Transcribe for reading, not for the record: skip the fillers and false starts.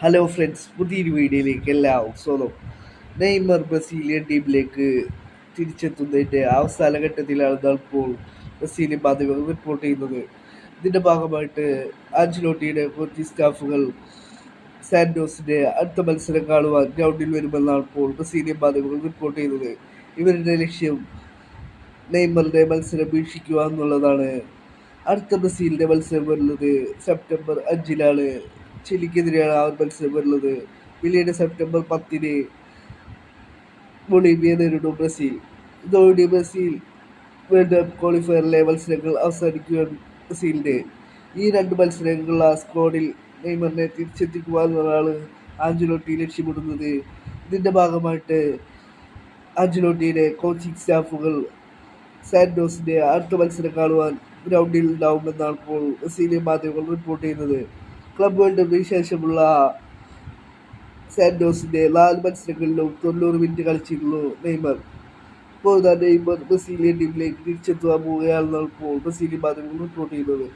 Hello friends, പുതിയൊരു വീഡിയോയിലേക്ക് എല്ലാവർക്കും സ്വാഗതം. നെയ്മർ ബ്രസീലിയൻ ടീമിലേക്ക് തിരിച്ചെത്തുന്നതിൻ്റെ അവസാന ഘട്ടത്തിലാണ് ഇപ്പോൾ ബ്രസീലിയൻ മാധ്യമങ്ങൾ റിപ്പോർട്ട് ചെയ്യുന്നത്. ഇതിൻ്റെ ഭാഗമായിട്ട് ആഞ്ചലോട്ടിയുടെ കോച്ചിങ് സ്റ്റാഫുകൾ സാന്റോസിൻ്റെ അടുത്ത മത്സരം കാണുവാൻ ഗ്രൗണ്ടിൽ വരുമെന്നാണ് ഇപ്പോൾ ബ്രസീലിയൻ മാധ്യമങ്ങൾ റിപ്പോർട്ട് ചെയ്യുന്നത്. ഇവരുടെ ലക്ഷ്യം നെയ്മറുടെ മത്സരം വീക്ഷിക്കുക എന്നുള്ളതാണ്. അടുത്ത ബ്രസീലിൻ്റെ മത്സരം വരുന്നത് സെപ്റ്റംബർ 5-ലാണ്. ചിലിക്കെതിരെയാണ് ആ ഒരു മത്സരം വരുന്നത്. പിന്നീട് സെപ്റ്റംബർ 10-ന് ബൊളീവിയ നേരിടും ബ്രസീൽ. ഇതോടെ ബ്രസീൽ വേൾഡ് കപ്പ് ക്വാളിഫയറിലെ മത്സരങ്ങൾ അവസാനിക്കുകയാണ് ബ്രസീലിൻ്റെ. ഈ രണ്ട് മത്സരങ്ങളുള്ള സ്ക്വാഡിൽ നെയ്മറിനെ തിരിച്ചെത്തിക്കുക എന്നതാണ് ആഞ്ചലോട്ടി ലക്ഷ്യമിടുന്നത്. ഇതിൻ്റെ ഭാഗമായിട്ട് ആഞ്ചലോട്ടിയുടെ കോച്ചിങ് സ്റ്റാഫുകൾ സാന്റോസിൻ്റെ അടുത്ത മത്സരം കാണുവാൻ ഗ്രൗണ്ടിൽ ഉണ്ടാവുമെന്നാണ് ഇപ്പോൾ ബ്രസീലിയൻ മാധ്യമങ്ങൾ റിപ്പോർട്ട് ചെയ്യുന്നത്. ക്ലബ് വേൾഡ് കപ്പിന് ശേഷമുള്ള സാന്റോസിൻ്റെ 4 മത്സരങ്ങളിലും 90 മിനിറ്റ് കളിച്ചിരുന്നു നെയ്മർ. ഇപ്പോൾ നെയ്മർ ബ്രസീലിയൻ ടീമിലേക്ക് തിരിച്ചെത്തുവാൻ പോവുകയാണെന്നാണ് ഇപ്പോൾ ബ്രസീലിയൻ മാധ്യമങ്ങൾ റിപ്പോർട്ട് ചെയ്യുന്നത്.